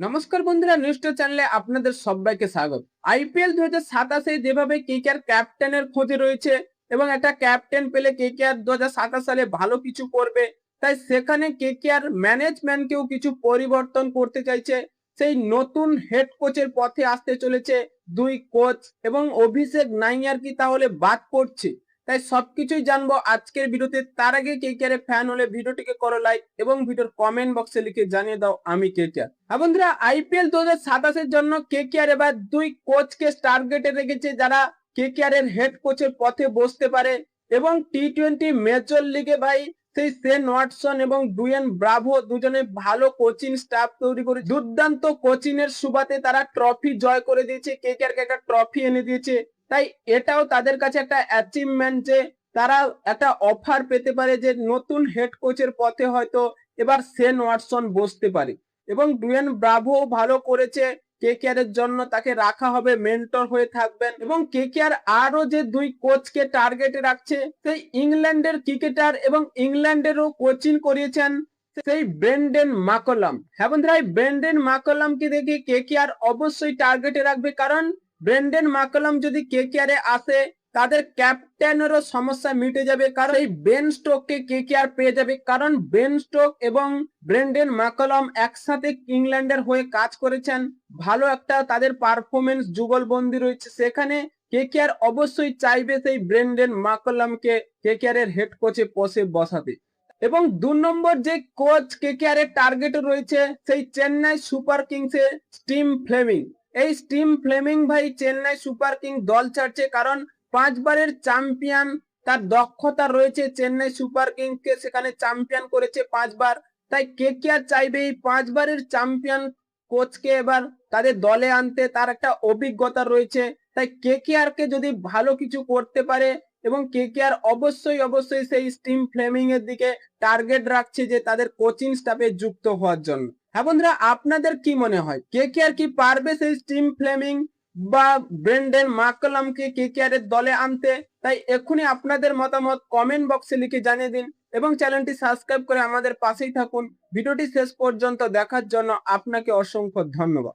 নমস্কার বন্ধুরা, নিউজ চ্যানেলে আপনাদের সবাইকে স্বাগত। আইপিএল 2027 যেভাবে কেকেআর ক্যাপ্টেনের খোঁজে রয়েছে এবং একটা ক্যাপ্টেন পেলে কেকেআর 2027 সালে ভালো কিছু করবে, তাই সেখানে কেকেআর ম্যানেজমেন্টকেও কিছু পরিবর্তন করতে চাইছে। সেই নতুন হেড কোচের পথে আসতে চলেছে দুই কোচ, এবং অভিষেক নাইয়ার কি তাহলে বাদ পড়ছে? তাই সবকিছুই জানবো আজকের ভিডিওতে। তার আগে কেকেআর এর ফ্যান হলে ভিডিওটিকে করো লাইক এবং ভিডিওর কমেন্ট বক্সে লিখে জানিয়ে দাও আমি কেকেআর। হ্যাঁ বন্ধুরা, আইপিএল 2027 জন্য কেকেআর এবার দুই কোচকে টার্গেটে রেখেছে, যারা কেকেআর এর হেড কোচের পথে বসতে পারে। এবং টি-20 মেজর লিগে ভাই সেই শেন ওয়াটসন এবং ডুয়েন ব্রাভো দুজনে ভালো কোচিং স্টাফ তৈরি করে দুর্দান্ত কোচিং এর সুবাদে তারা ট্রফি জয় করে দিয়েছে, কেকেআর কে একটা ট্রফি এনে দিয়েছে। তাই এটাও তাদের কাছে একটা অ্যাচিভমেন্ট যে তারা একটা অফার পেতে পারে যে নতুন হেড কোচের পথে হয়তো এবার শেন ওয়াটসন বসতে পারে। এবং ডুয়েন ব্রাভো ভালো করেছে, কেকেআর এর জন্য তাকে রাখা হবে, মেন্টর হয়ে থাকবেন। এবং কেকেআর আরো যে দুই কোচকে টার্গেটে রাখছে, সেই ইংল্যান্ডের ক্রিকেটার এবং ইংল্যান্ডেরও কোচিং করিয়েছেন সেই ব্রেন্ডেন মাকলাম। হ্যাঁ বন্ধুরা, এই ব্রেন্ডেন মাকলামকে দেখে কেকেআর অবশ্যই টার্গেটে রাখবে, কারণ ব্রেন্ডেন মাকলাম যদি কেকেআর এ আসে তাদের ক্যাপ্টেনেরও সমস্যা মিটে যাবে, কারণ এই বেন স্টোককে কেকেআর পেয়ে যাবে। কারণ বেন স্টোক এবং ব্রেন্ডেন মাকলাম একসাথে ইংল্যান্ডের হয়ে কাজ করেছেন, ভালো একটা তাদের পারফরমেন্স যুগলবন্দি রয়েছে। সেখানে কেকেআর অবশ্যই চাইবে সেই ব্রেন্ডেন মাকলামকে কেকেআর এর হেড কোচে পোস্টে বসাতে। এবং 2 নম্বর যে কোচ কেকেআর এর টার্গেটে রয়েছে সেই চেন্নাই সুপার কিংস এর স্টিম ফ্লেমিং। এই স্টিম ফ্লেমিং ভাই চেন্নাই সুপার কিং দল ছাড়ছে, কারণ 5বারের চ্যাম্পিয়ন, তার দক্ষতা রয়েছে। চেন্নাই সুপার কিংসকে সেখানে চ্যাম্পিয়ন করেছে 5বার। তাই কেকেআর চাইবে এই 5বারের চ্যাম্পিয়ন কোচকে এবার তাদের দলে আনতে, তার একটা অভিজ্ঞতা রয়েছে। তাই কেকেআর কে যদি ভালো কিছু করতে পারে, এবং কেকেআর অবশ্যই সেই স্টিম ফ্লেমিং এর দিকে টার্গেট রাখছে যে তাদের কোচিং স্টাফে যুক্ত হওয়ার জন্য। হ্যাঁ বন্ধুরা, আপনাদের কি মনে হয় কেকেআর কি পারবে সেই স্টিম ফ্লেমিং বা ব্রেন্ডেন মাকলামকে কেকেআর এর দলে আনতে? তাই এক্ষুনি আপনাদের মতামত কমেন্ট বক্সে লিখে জানিয়ে দিন এবং চ্যানেলটি সাবস্ক্রাইব করে আমাদের পাশেই থাকুন। ভিডিওটি শেষ পর্যন্ত দেখার জন্য আপনাকে অসংখ্য ধন্যবাদ।